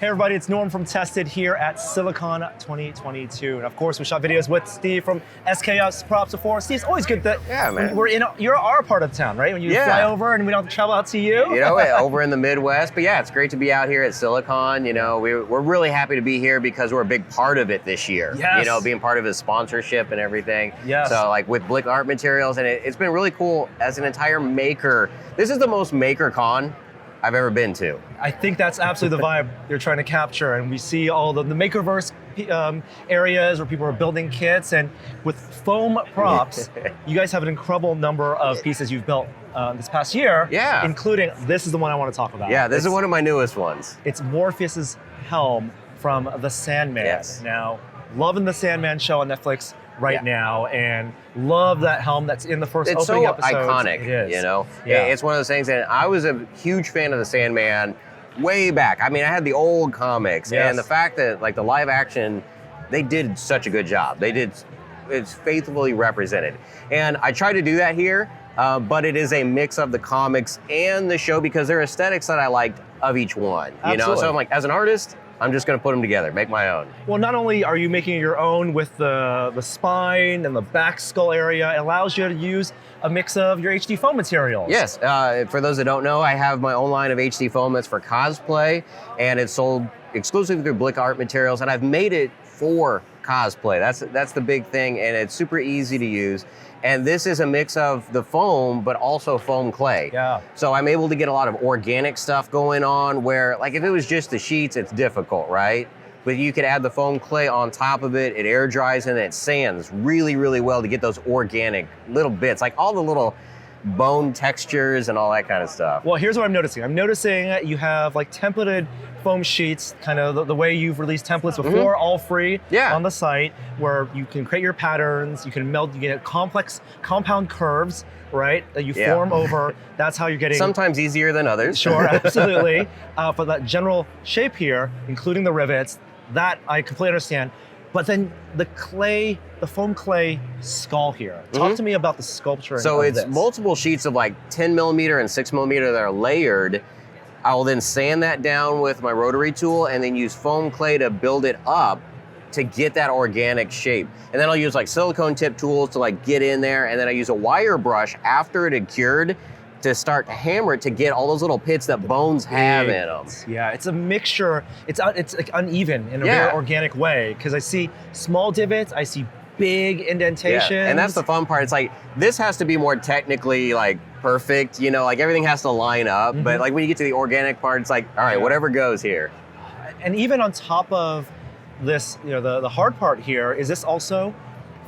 Hey everybody, it's Norm from Tested here at Silicon 2022. And of course, we shot videos with Steve from SKS Props before. Steve, it's always good that you're our part of town, right? When you fly over and we don't have to travel out to you. You know, over in the Midwest. But yeah, it's great to be out here at Silicon. You know, we're really happy to be here because we're a big part of it this year. Yes. You know, being part of his sponsorship and everything. Yes. So like with Blick Art Materials, and it's been really cool as an entire maker. This is the most maker con I've ever been to. I think that's absolutely the vibe you're trying to capture, and we see all the Makerverse areas where people are building kits, and with foam props, you guys have an incredible number of pieces you've built this past year, including, this is the one I want to talk about. Yeah, this is one of my newest ones. It's Morpheus's helm from the Sandman. Yes. Now, loving the Sandman show on Netflix right now, and love that helm that's in the first opening episode. It's so iconic, it is. You know? It's one of those things, and I was a huge fan of the Sandman way back. I mean, I had the old comics, and the fact that like the live action, they did such a good job. It's faithfully represented. And I try to do that here, but it is a mix of the comics and the show because there are aesthetics that I liked of each one. You know, so I'm like, as an artist, I'm just going to put them together, make my own. Well, not only are you making your own with the spine and the back skull area, it allows you to use a mix of your HD foam materials. Yes, for those that don't know, I have my own line of HD foam that's for cosplay, and it's sold exclusively through Blick Art Materials, and I've made it for cosplay. That's the big thing, and it's super easy to use. And this is a mix of the foam, but also foam clay. Yeah. So I'm able to get a lot of organic stuff going on where, like if it was just the sheets, it's difficult, right? But you could add the foam clay on top of it, it air dries and it sands really, really well to get those organic little bits, like all the little bone textures and all that kind of stuff. Well, here's what I'm noticing. I'm noticing that you have like templated foam sheets, kind of the way you've released templates before, all free on the site, where you can create your patterns, you can meld, you get complex compound curves, right, that you form over. That's how you're getting... Sometimes easier than others. Sure, absolutely. For that general shape here, including the rivets, that I completely understand. But then the foam clay skull here. Talk to me about the sculpture. So it's multiple sheets of like 10 millimeter and 6 millimeter that are layered. I will then sand that down with my rotary tool and then use foam clay to build it up to get that organic shape. And then I'll use like silicone tip tools to like get in there. And then I use a wire brush after it had cured to start to hammer it to get all those little pits that bones have in them. Yeah, it's a mixture. It's like uneven in a very organic way, because I see small divots, I see big indentations. Yeah, and that's the fun part. It's like, this has to be more technically like perfect, you know, like everything has to line up. But like when you get to the organic part, it's like, all right, whatever goes here. And even on top of this, you know, the hard part here, is this also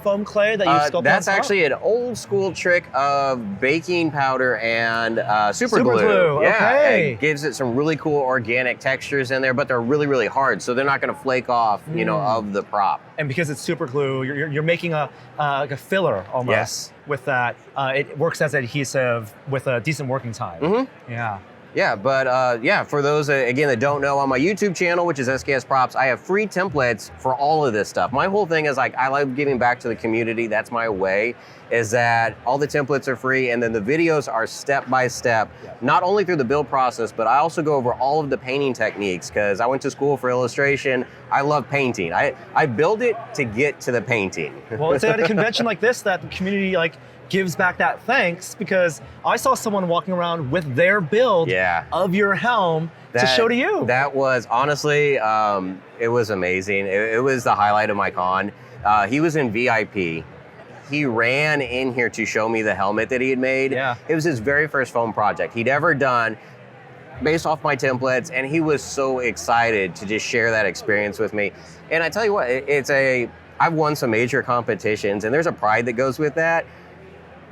foam clay that you've sculpted? That's actually an old school trick of baking powder and super glue. Yeah, it gives it some really cool organic textures in there, but they're really, really hard, so they're not going to flake off, you know, of the prop. And because it's super glue, you're making like a filler almost with that. It works as adhesive with a decent working time. Yeah. Yeah, but for those, again, that don't know, on my YouTube channel, which is SKS Props, I have free templates for all of this stuff. My whole thing is like, I love giving back to the community. That's my way, is that all the templates are free, and then the videos are step by step, not only through the build process, but I also go over all of the painting techniques, because I went to school for illustration. I love painting. I build it to get to the painting. Well, it's at a convention like this that the community gives back that thanks, because I saw someone walking around with their build of your helm to show to you. That was, honestly, it was amazing. It was the highlight of my con. He was in VIP. He ran in here to show me the helmet that he had made. It was his very first foam project he'd ever done, based off my templates, and he was so excited to just share that experience with me. And I tell you what, I've won some major competitions, and there's a pride that goes with that.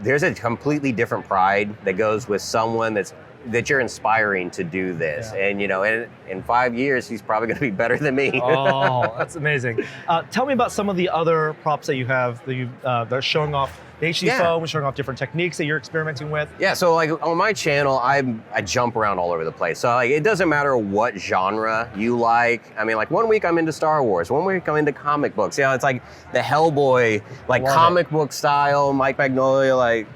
There's a completely different pride that goes with someone that you're inspiring to do this. And you know, in 5 years, he's probably gonna be better than me. Oh, that's amazing. Tell me about some of the other props that you have that are showing off the HD foam, showing off different techniques that you're experimenting with. Yeah, so like on my channel, I jump around all over the place. So like, it doesn't matter what genre you like. I mean, like 1 week I'm into Star Wars, 1 week I'm into comic books. You know, it's like the Hellboy, like comic book style, Mike Magnolia, like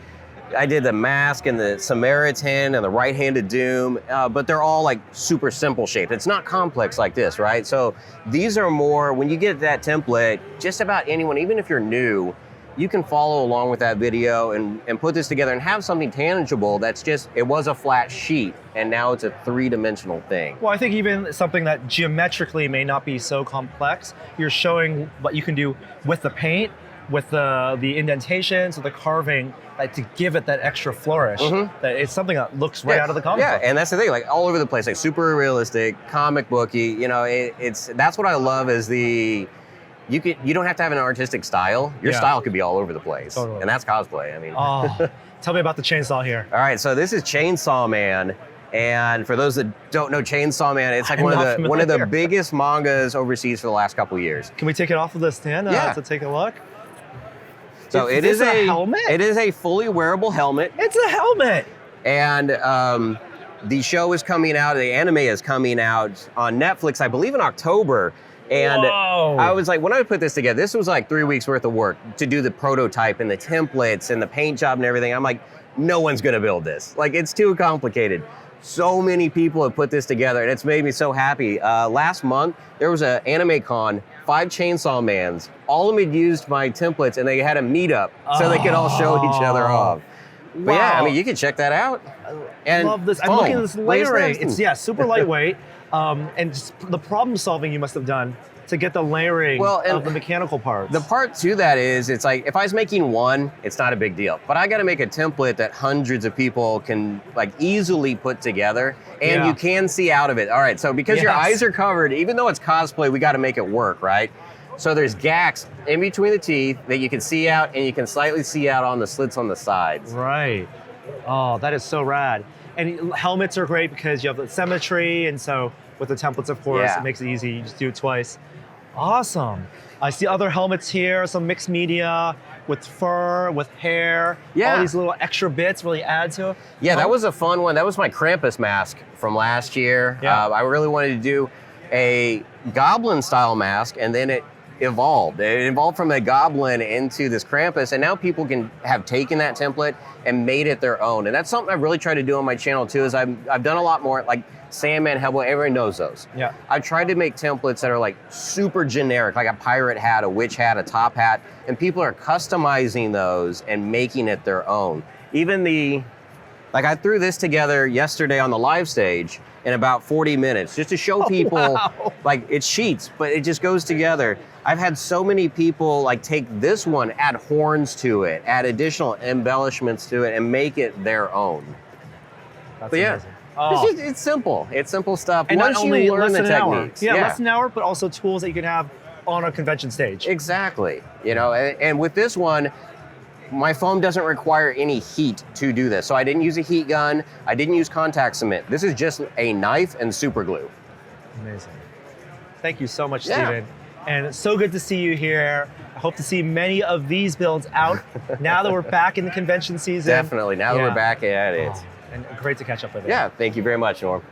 I did the Mask and the Samaritan and the Right-Handed Doom, but they're all like super simple shape. It's not complex like this, right? So these are more, when you get that template, just about anyone, even if you're new, you can follow along with that video and put this together and have something tangible that's just, it was a flat sheet and now it's a three-dimensional thing. Well, I think even something that geometrically may not be so complex, you're showing what you can do with the paint, with the indentations, with the carving, like to give it that extra flourish. That it's something that looks right out of the comic book. And that's the thing, like all over the place, like super realistic, comic booky. You know, that's what I love is you don't have to have an artistic style. Your style could be all over the place. Totally. And that's cosplay. I mean. Tell me about the chainsaw here. All right, so this is Chainsaw Man. And for those that don't know Chainsaw Man, it's like one of the biggest mangas overseas for the last couple of years. Can we take it off of the stand to take a look? So it is a helmet? It is a fully wearable helmet. It's a helmet. And the show is coming out, the anime is coming out on Netflix, I believe in October. And I was like, when I put this together, this was like 3 weeks worth of work to do the prototype and the templates and the paint job and everything. I'm like, no one's gonna build this. Like, it's too complicated. So many people have put this together and it's made me so happy. Last month, there was an anime con, 5 Chainsaw Mans. All of them had used my templates and they had a meetup so they could all show each other off. But yeah, I mean, you can check that out. I love this. I'm looking at this layering. It's super lightweight. And just the problem solving you must have done to get the layering of the mechanical parts. The part to that is, it's like, if I was making one, it's not a big deal. But I gotta make a template that hundreds of people can like easily put together and you can see out of it. All right, so because your eyes are covered, even though it's cosplay, we gotta make it work, right? So there's gaps in between the teeth that you can see out and you can slightly see out on the slits on the sides. Right. Oh, that is so rad. And helmets are great because you have the symmetry, and so with the templates, of course, it makes it easy. You just do it twice. Awesome. I see other helmets here, some mixed media with fur, with hair. All these little extra bits really add to it. Yeah, that was a fun one. That was my Krampus mask from last year. I really wanted to do a goblin style mask, and then it evolved. It evolved from a goblin into this Krampus, and now people can have taken that template and made it their own. And that's something I've really tried to do on my channel too, is I've done a lot more, like Sandman, Hellboy, everyone knows those. Yeah. I've tried to make templates that are like super generic, like a pirate hat, a witch hat, a top hat, and people are customizing those and making it their own. Even like I threw this together yesterday on the live stage in about 40 minutes just to show people, like it's sheets, but it just goes together. I've had so many people like take this one, add horns to it, add additional embellishments to it, and make it their own. That's amazing. It's simple. It's simple stuff. And once not only you learn the techniques. techniques. Less than an hour, but also tools that you can have on a convention stage. Exactly. You know, and with this one, my foam doesn't require any heat to do this. So I didn't use a heat gun. I didn't use contact cement. This is just a knife and super glue. Amazing. Thank you so much, Steven. And it's so good to see you here. I hope to see many of these builds out now that we're back in the convention season. Definitely. Now that we're back at it. And great to catch up with you. Yeah, thank you very much, Norm.